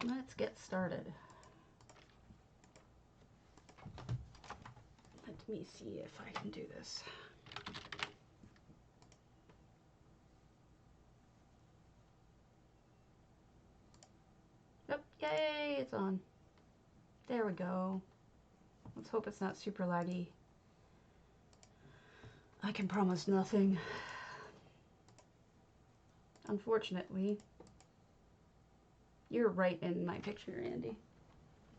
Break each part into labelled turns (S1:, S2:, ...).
S1: let's get started. Let me see if I can do this. Oh, yay, it's on. There we go. Let's hope it's not super laggy. I can promise nothing. Unfortunately, you're right in my picture, Andy.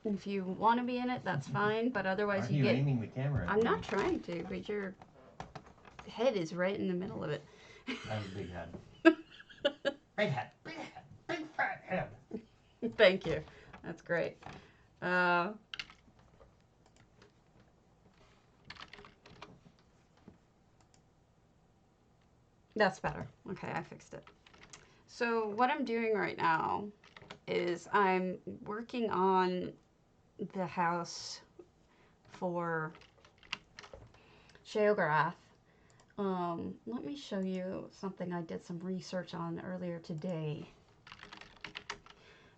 S1: If you want to be in it, that's fine, but otherwise
S2: you get... aiming the camera at
S1: I'm
S2: me?
S1: not trying to, but your head is right in the middle of it.
S2: I have a big head. Big head. Big head. Big fat head.
S1: Thank you. That's great. That's better. Okay, I fixed it. So what I'm doing right now is I'm working on the house for Sheogorath. Let me show you something I did some research on earlier today.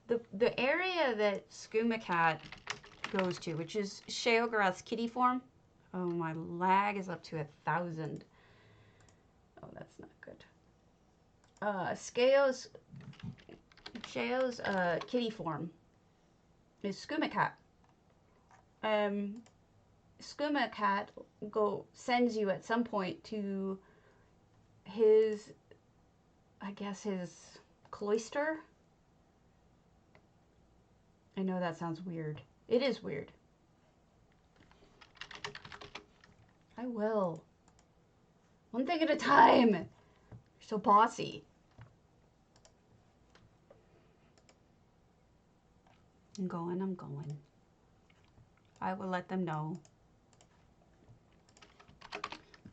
S1: The area that Skooma Cat goes to, which is Sheogorath's kitty form. Oh, my lag is up to 1,000. Oh, that's not good. Sheo's kitty form is Skooma Cat. Skooma Cat sends you at some point to his, I guess, his cloister. I know that sounds weird. It is weird. I will. One thing at a time. You're so bossy. I'm going. I will let them know.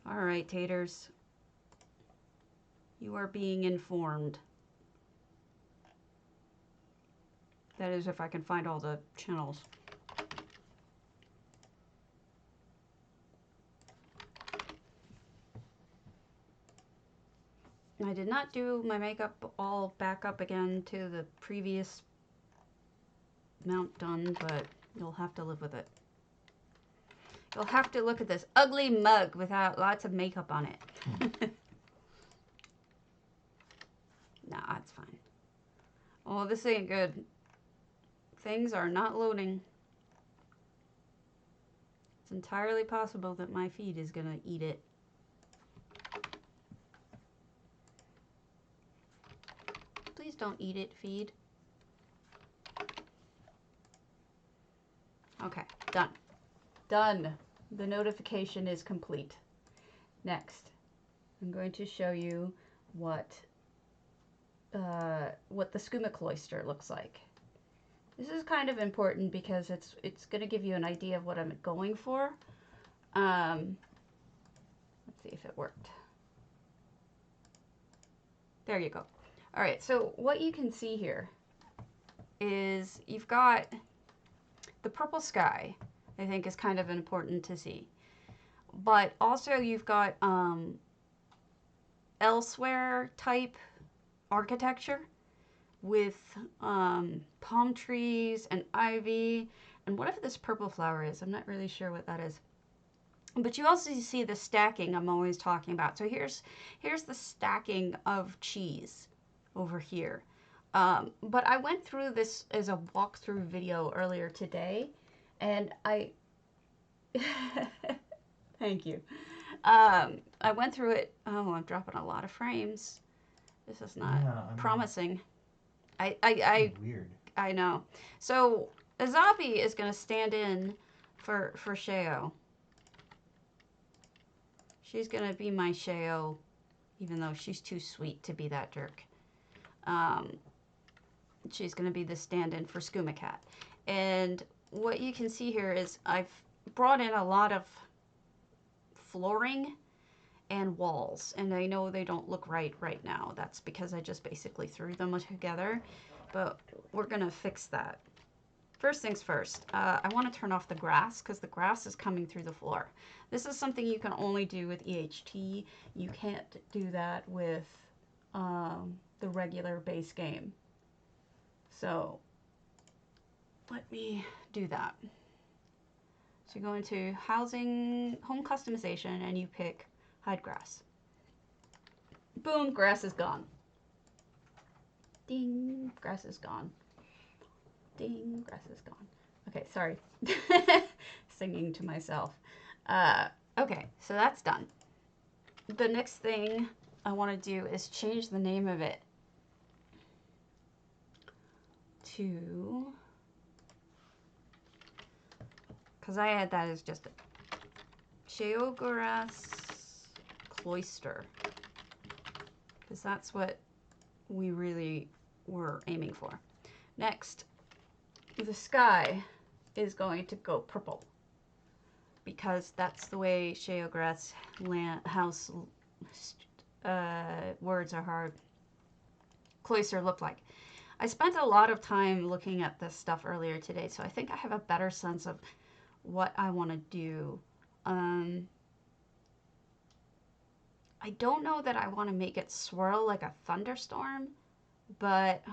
S1: All right, taters. You are being informed. That is, if I can find all the channels. I did not do my makeup all back up again to the previous amount done, but you'll have to live with it. You'll have to look at this ugly mug without lots of makeup on it. Nah, it's fine. Oh, this ain't good. Things are not loading. It's entirely possible that my feed is gonna eat it. Please don't eat it, feed. Okay, done. Done. The notification is complete. Next, I'm going to show you what the skooma cloister looks like. This is kind of important because it's going to give you an idea of what I'm going for. Let's see if it worked. There you go. All right, so what you can see here is you've got the purple sky, I think is kind of important to see. But also you've got elsewhere type architecture with palm trees and ivy and whatever this purple flower is. I'm not really sure what that is. But you also see the stacking I'm always talking about. So here's the stacking of cheese over here. But I went through this as a walkthrough video earlier today, and thank you. I went through it. Oh, I'm dropping a lot of frames. This is not promising.
S2: Weird.
S1: I know. So Azabi is going to stand in for Sheo. She's going to be my Sheo, even though she's too sweet to be that jerk. She's going to be the stand-in for Skooma Cat. And what you can see here is I've brought in a lot of flooring and walls, and I know they don't look right now. That's because I just basically threw them together, but we're gonna fix that. First things first, I want to turn off the grass because the grass is coming through the floor. This is something you can only do with EHT. You can't do that with the regular base game. So let me do that. So you go into housing, home customization, and you pick hide grass. Boom, grass is gone. Ding, grass is gone. Ding, grass is gone. Okay, sorry. Singing to myself. Okay, so that's done. The next thing I want to do is change the name of it to, because I had that as just Sheogorath Cloister, because that's what we really were aiming for. Next, the sky is going to go purple, because that's the way Sheogorath's house words are hard. Cloister looked like. I spent a lot of time looking at this stuff earlier today, so I think I have a better sense of what I want to do. I don't know that I want to make it swirl like a thunderstorm, but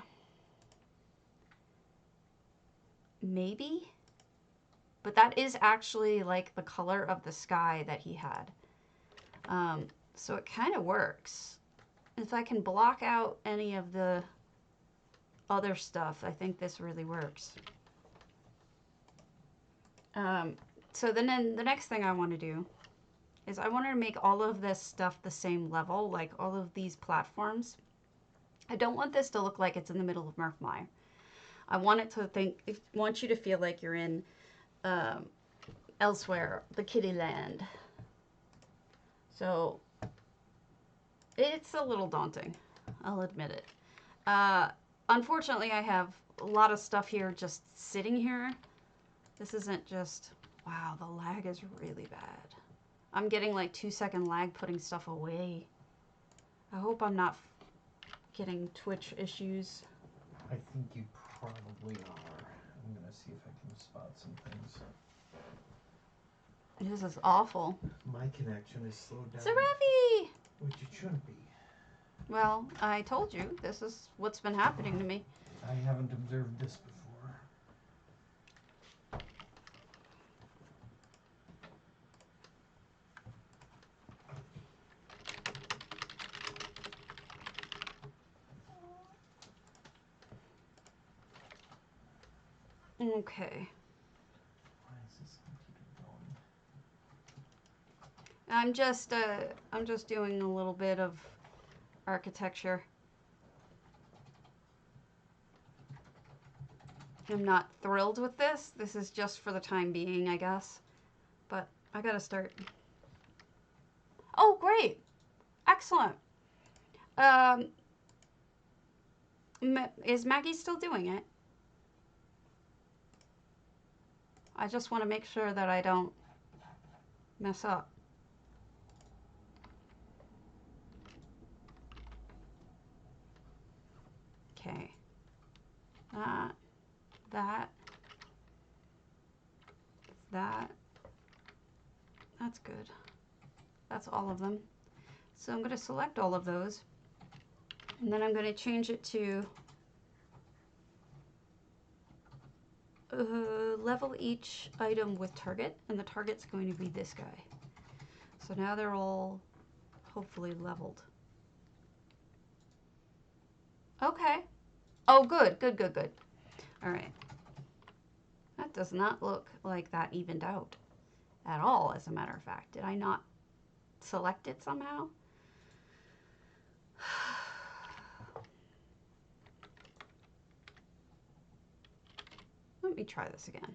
S1: maybe. But that is actually like the color of the sky that he had. So it kind of works. If I can block out any of the other stuff, I think this really works. So then the next thing I want to do is I want to make all of this stuff the same level, like all of these platforms. I don't want this to look like it's in the middle of Murphmire. I want it to want you to feel like you're in elsewhere, the Kitty Land. So it's a little daunting, I'll admit it. Unfortunately, I have a lot of stuff here just sitting here. This isn't just, wow, the lag is really bad. I'm getting like 2-second lag putting stuff away. I hope I'm not getting Twitch issues.
S2: I think you probably are. I'm gonna see if I can spot some things.
S1: This is awful.
S2: My connection is slowed down.
S1: Serafi!
S2: Which it shouldn't be.
S1: Well, I told you, this is what's been happening to me.
S2: I haven't observed this before.
S1: Okay.
S2: Why is this computer going?
S1: I'm just doing a little bit of architecture. I'm not thrilled with this. This is just for the time being, I guess. But I gotta start. Oh, great. Excellent. Is Maggie still doing it? I just want to make sure that I don't mess up. Okay. That. That's good. That's all of them. So I'm going to select all of those. And then I'm going to change it to level each item with target. And the target's going to be this guy. So now they're all hopefully leveled. Okay. Oh, good, good, good, good. All right. That does not look like that evened out at all, as a matter of fact. Did I not select it somehow? Let me try this again.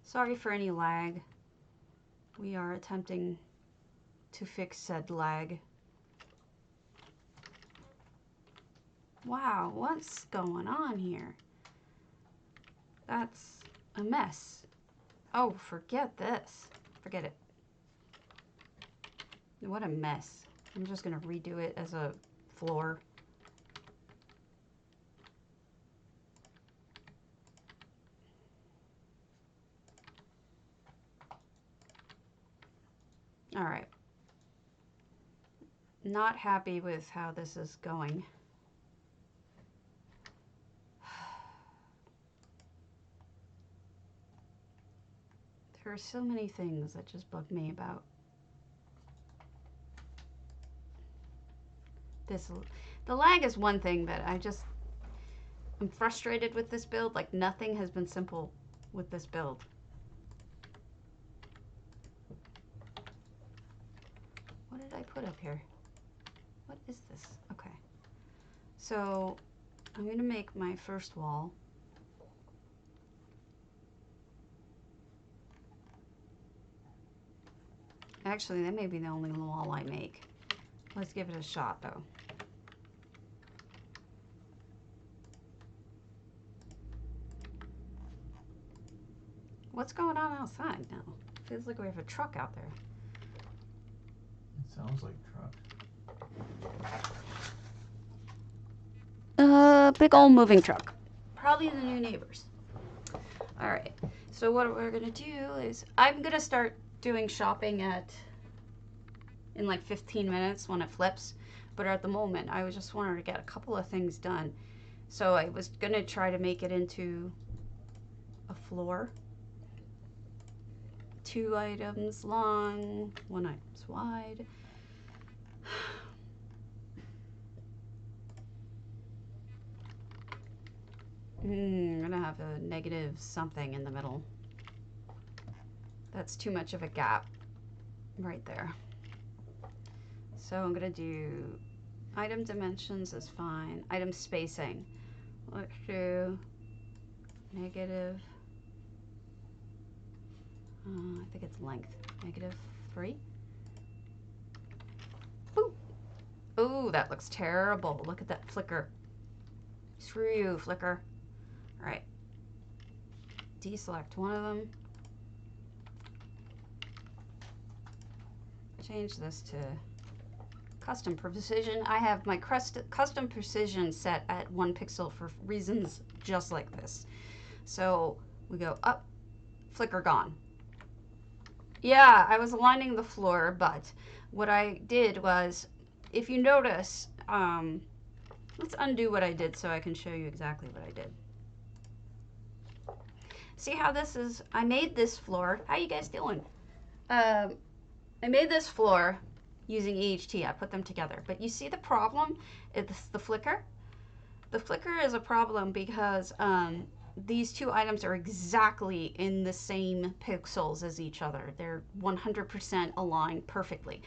S1: Sorry for any lag. We are attempting to fix said lag. Wow, what's going on here? That's a mess. Oh, forget this. Forget it. What a mess. I'm just gonna redo it as a floor. All right. not happy with how this is going. There are so many things that just bug me about this. The lag is one thing, but I'm frustrated with this build. Like, nothing has been simple with this build. What did I put up here? What is this? Okay. So I'm going to make my first wall. Actually, that may be the only wall I make. Let's give it a shot, though. What's going on outside now? Feels like we have a truck out there.
S2: It sounds like truck.
S1: Big old moving truck. Probably the new neighbors. All right. So what we're gonna do is I'm gonna start doing shopping in like 15 minutes when it flips. But at the moment, I was just wanted to get a couple of things done. So I was gonna try to make it into a floor. 2 items long, 1 items wide. I'm gonna have a negative something in the middle. That's too much of a gap right there. So I'm gonna do item dimensions is fine. Item spacing. Let's do negative. I think it's length. -3. Ooh. Ooh, that looks terrible. Look at that flicker. Screw you, flicker. All right. Deselect one of them. Change this to custom precision. I have my custom precision set at 1 pixel for reasons just like this. So we go up, flicker gone. Yeah, I was aligning the floor, but what I did was, if you notice, let's undo what I did so I can show you exactly what I did. See how this is, I made this floor. How you guys doing? I made this floor using EHT. I put them together. But you see the problem? It's the flicker. The flicker is a problem because these 2 items are exactly in the same pixels as each other. They're 100% aligned perfectly.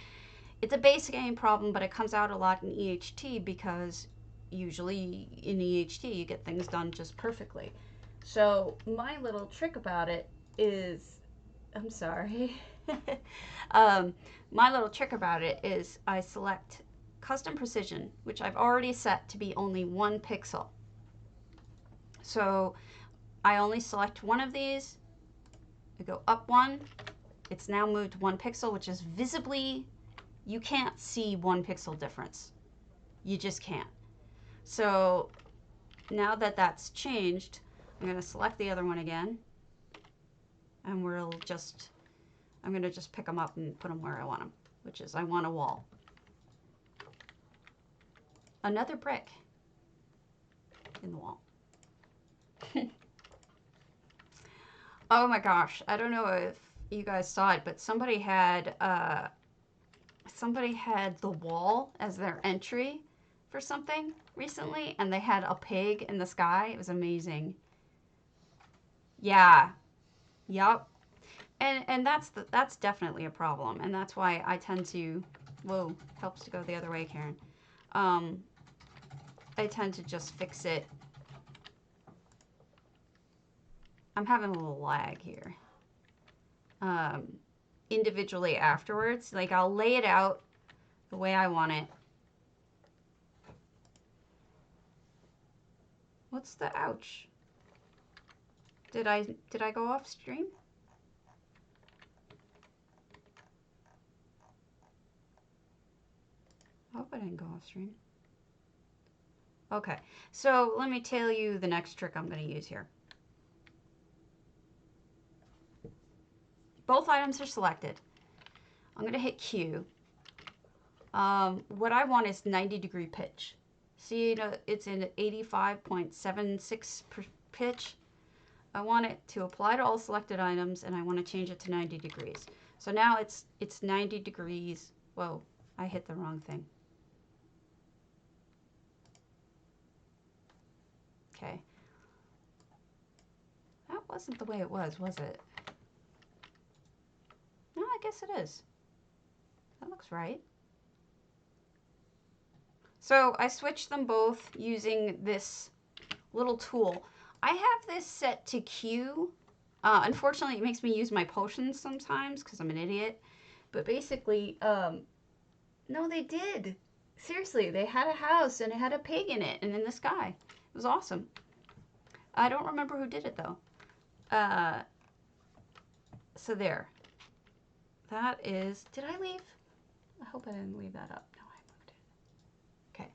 S1: It's a base game problem, but it comes out a lot in EHT because usually in EHT you get things done just perfectly. So my little trick about it is, I'm sorry. My little trick about it is I select custom precision, which I've already set to be only 1 pixel. So I only select one of these, I go up 1, it's now moved 1 pixel, which is visibly, you can't see 1 pixel difference. You just can't. So now that that's changed, I'm going to select the other one again, and I'm going to just pick them up and put them where I want them, which is I want a wall. Another brick in the wall. Oh my gosh, I don't know if you guys saw it, but somebody had the wall as their entry for something recently, and they had a pig in the sky. It was amazing. Yeah. Yup. And that's definitely a problem, and that's why I tend to, whoa, helps to go the other way, Karen. I tend to just fix it. I'm having a little lag here. Individually afterwards, like I'll lay it out the way I want it. What's the ouch? Did I go off stream? I hope I didn't go off stream. Okay, so let me tell you the next trick I'm going to use here. Both items are selected. I'm going to hit Q. What I want is 90-degree pitch. See, it's in 85.76 pitch. I want it to apply to all selected items, and I want to change it to 90 degrees. So now it's 90 degrees. Whoa, I hit the wrong thing. Okay. That wasn't the way it was it? No, I guess it is. That looks right. So I switched them both using this little tool. I have this set to Q. Unfortunately, it makes me use my potions sometimes because I'm an idiot. But basically, no, they did. Seriously, they had a house and it had a pig in it and in the sky. It was awesome. I don't remember who did it though. So there. That is, did I leave? I hope I didn't leave that up. No, I moved it. Okay.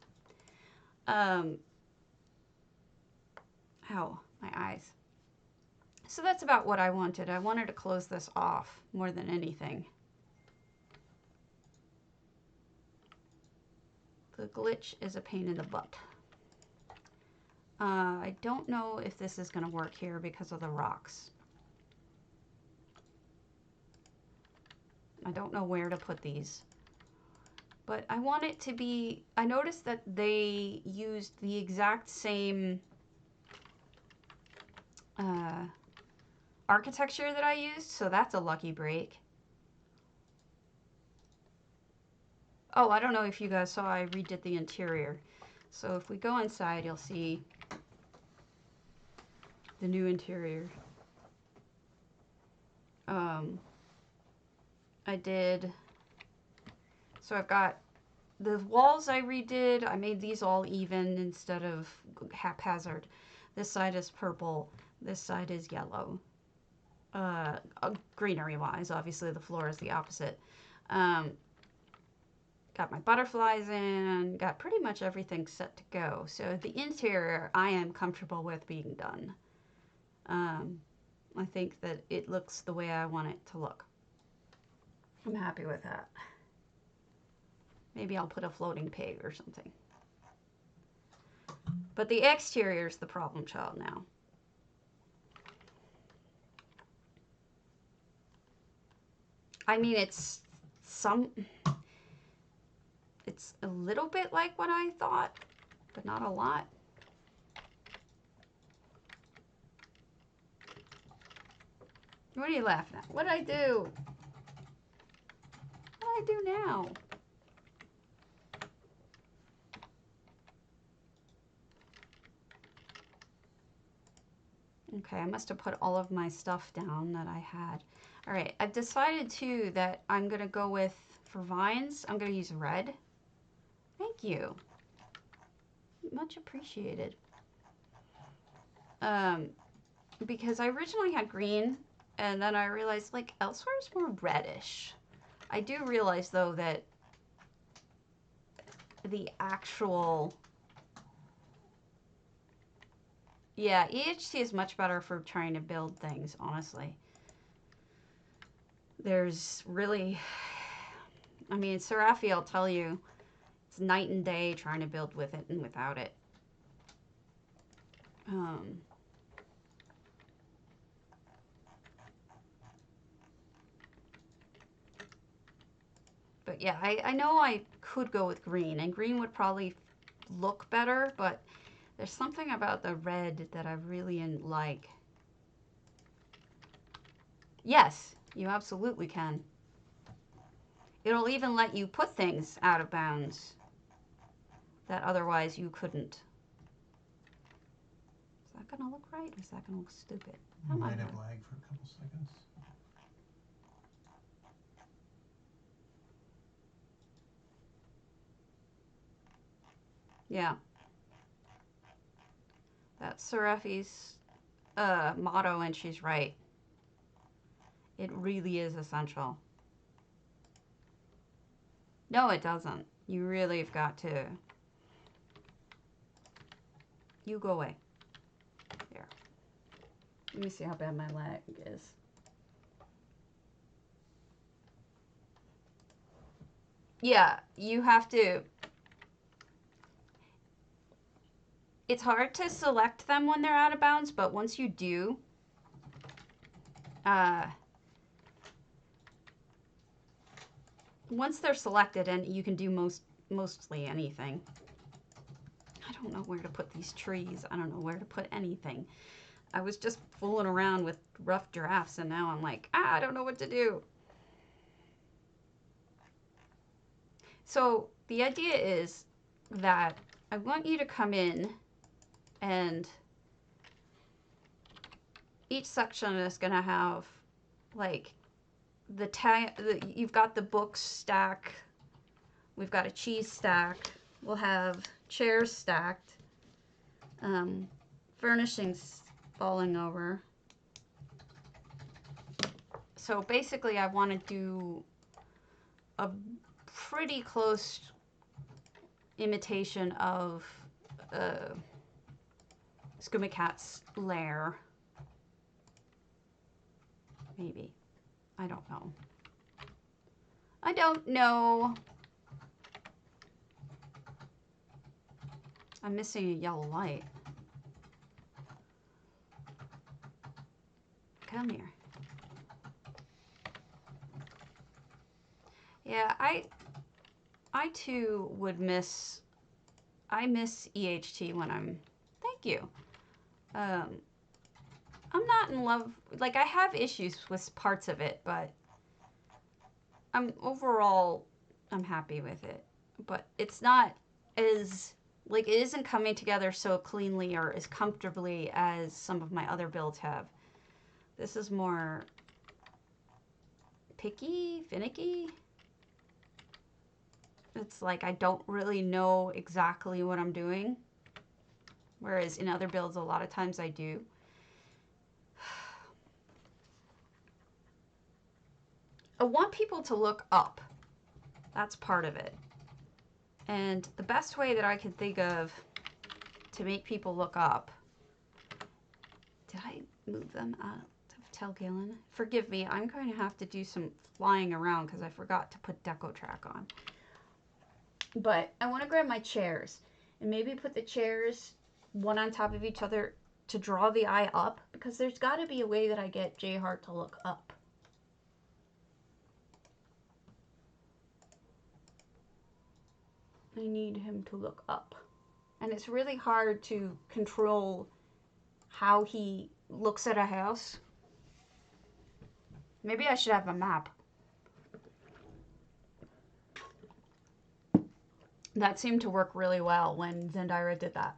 S1: Ow, my eyes. So that's about what I wanted. I wanted to close this off more than anything. The glitch is a pain in the butt. I don't know if this is going to work here because of the rocks. I don't know where to put these. But I want it to be... I noticed that they used the exact same architecture that I used, so that's a lucky break. Oh, I don't know if you guys saw, I redid the interior. So if we go inside, you'll see the new interior. I did, so I've got the walls I redid. I made these all even instead of haphazard. This side is purple, this side is yellow. Greenery wise, obviously the floor is the opposite. Got my butterflies in, got pretty much everything set to go. So the interior I am comfortable with being done. I think that it looks the way I want it to look. I'm happy with that. Maybe I'll put a floating pig or something. But the exterior is the problem child now. I mean, it's a little bit like what I thought, but not a lot. What are you laughing at? What did I do? What do I do now? Okay, I must have put all of my stuff down that I had. All right, I've decided too that I'm gonna go with, for vines, I'm gonna use red. Thank you. Much appreciated. Because I originally had green, and then I realized, like, elsewhere is more reddish. I do realize, though, that the actual... Yeah, EHC is much better for trying to build things, honestly. There's really... I mean, Seraphi, I'll tell you, it's night and day trying to build with it and without it. But yeah, I know I could go with green, and green would probably look better, but there's something about the red that I really like. Yes, you absolutely can. It'll even let you put things out of bounds that otherwise you couldn't. Is that gonna look right, or is that gonna look stupid?
S3: You might have lag for a couple seconds.
S1: Yeah. That's Seraphi's motto, and she's right. It really is essential. No, it doesn't. You really have got to... You go away. There. Let me see how bad my lag is. yeah, you have to. It's hard to select them when they're out of bounds, but once you do, once they're selected, and you can do mostly anything. I don't know where to put these trees. I don't know where to put anything. I was just fooling around with rough drafts, and now I'm like, I don't know what to do. So the idea is that I want you to come in, and each section is going to have like you've got the books stack, we've got a cheese stack, we'll have chairs stacked, furnishings falling over. So basically I want to do a pretty close imitation of Skooma Cat's lair. Maybe. I don't know. I don't know. I'm missing a yellow light. Come here. Yeah, I too would miss. I miss EHT when I'm. Thank you. I'm not in love. Like, I have issues with parts of it, but overall I'm happy with it. But it's not as like, it isn't coming together so cleanly or as comfortably as some of my other builds have. This is more picky, finicky. It's like I don't really know exactly what I'm doing. Whereas in other builds, a lot of times I do. I want people to look up. That's part of it. And the best way that I can think of to make people look up. Did I move them out of Telgalen? Forgive me, I'm going to have to do some flying around because I forgot to put Deco Track on. But I want to grab my chairs and maybe put the chairs one on top of each other to draw the eye up, because there's got to be a way that I get J Heart to look up. I need him to look up. And it's really hard to control how he looks at a house. Maybe I should have a map. That seemed to work really well when Zendira did that.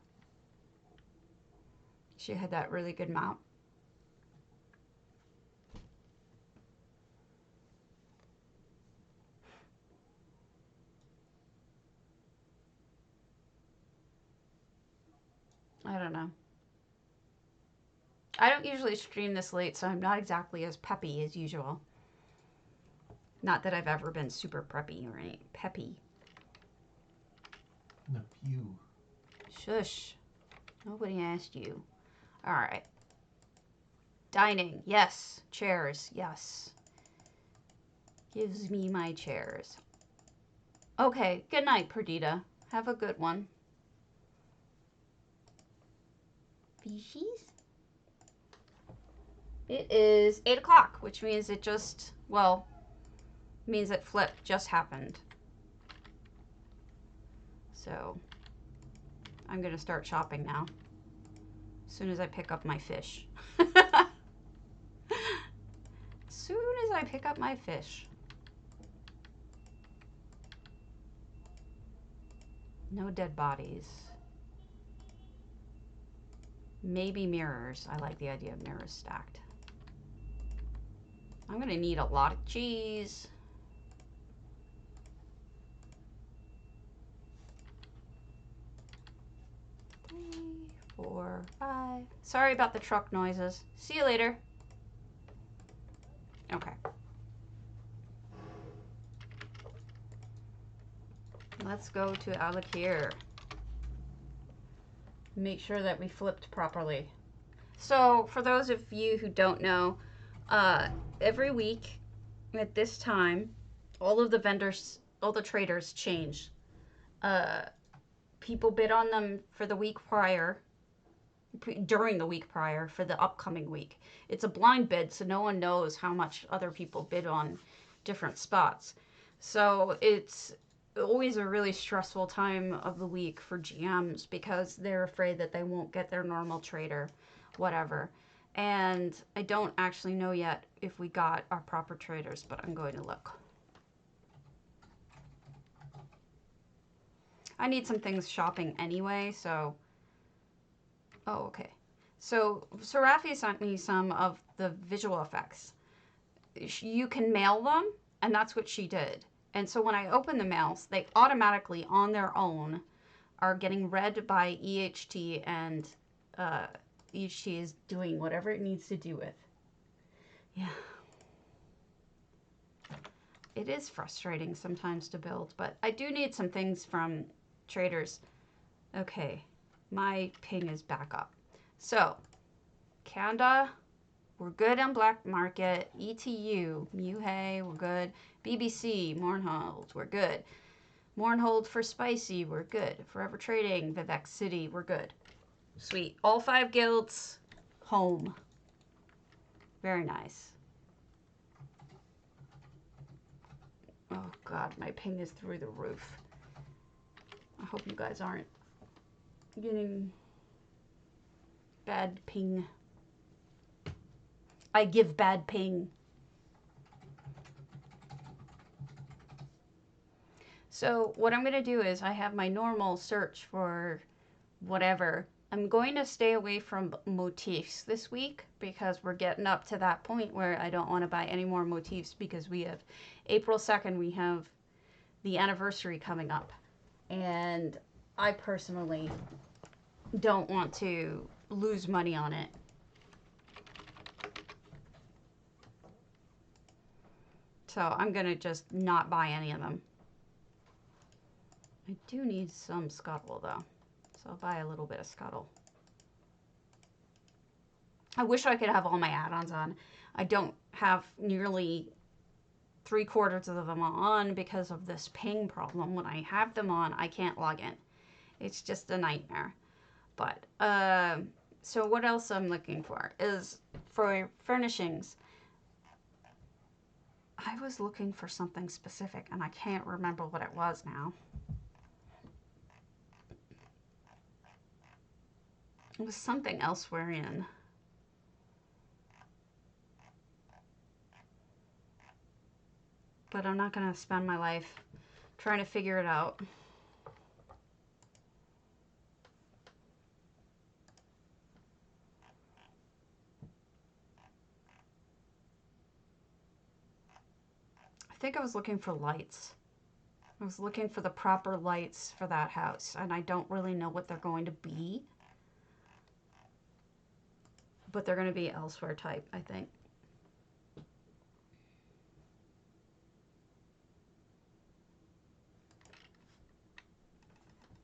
S1: She had that really good map. I don't know. I don't usually stream this late, so I'm not exactly as peppy as usual. Not that I've ever been super preppy or any peppy.
S3: The pew.
S1: Shush. Nobody asked you. All right. Dining. Yes. Chairs. Yes. Gives me my chairs. Okay. Good night, Perdita. Have a good one. Species? It is 8 o'clock, which means it just, well, means that flip just happened. So I'm going to start shopping now. As soon as I pick up my fish. As soon as I pick up my fish. No dead bodies. Maybe mirrors. I like the idea of mirrors stacked. I'm going to need a lot of cheese. 3, 4, 5. Sorry about the truck noises. See you later. Okay. Let's go to Alakir. Make sure that we flipped properly. So, for those of you who don't know, every week at this time, all of the vendors all the traders change. Uh, People bid on them for the week prior, during the week prior for the upcoming week. It's a blind bid, so no one knows how much other people bid on different spots. So it's always a really stressful time of the week for GMs because they're afraid that they won't get their normal trader, whatever. And I don't actually know yet if we got our proper traders, but I'm going to look. I need some things shopping anyway, so... Oh, okay. So Serafi sent me some of the visual effects. You can mail them, and that's what she did. And so when I open the mails, they automatically, on their own, are getting read by EHT, and EHT is doing whatever it needs to do with. Yeah. It is frustrating sometimes to build, but I do need some things from traders. Okay, my ping is back up. So, Kanda, we're good on Black Market. ETU, Muhey, we're good. BBC, Mournhold, we're good. Mournhold for Spicy, we're good. Forever Trading, Vivek City, we're good. Sweet. All 5 guilds, home. Very nice. Oh god, my ping is through the roof. I hope you guys aren't getting bad ping. I give bad ping. So what I'm going to do is I have my normal search for whatever. I'm going to stay away from motifs this week because we're getting up to that point where I don't want to buy any more motifs because we have April 2nd, we have the anniversary coming up. And I personally don't want to lose money on it. So I'm going to just not buy any of them. I do need some scuttle though. So I'll buy a little bit of scuttle. I wish I could have all my add-ons on. I don't have nearly 3/4 of them on because of this ping problem. When I have them on, I can't log in. It's just a nightmare. But, so what else I'm looking for is for furnishings. I was looking for something specific and I can't remember what it was now. It was something elsewhere in. But I'm not going to spend my life trying to figure it out. I think I was looking for lights. I was looking for the proper lights for that house, and I don't really know what they're going to be. But they're going to be elsewhere type, I think.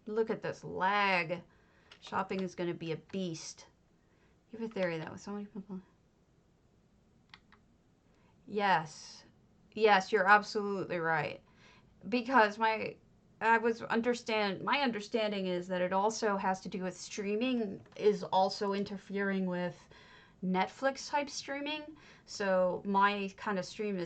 S1: Look at this lag. Shopping is going to be a beast. You have a theory that with so many people. Yes. Yes, you're absolutely right. Because my understanding is that it also has to do with streaming is also interfering with Netflix type streaming. So my kind of stream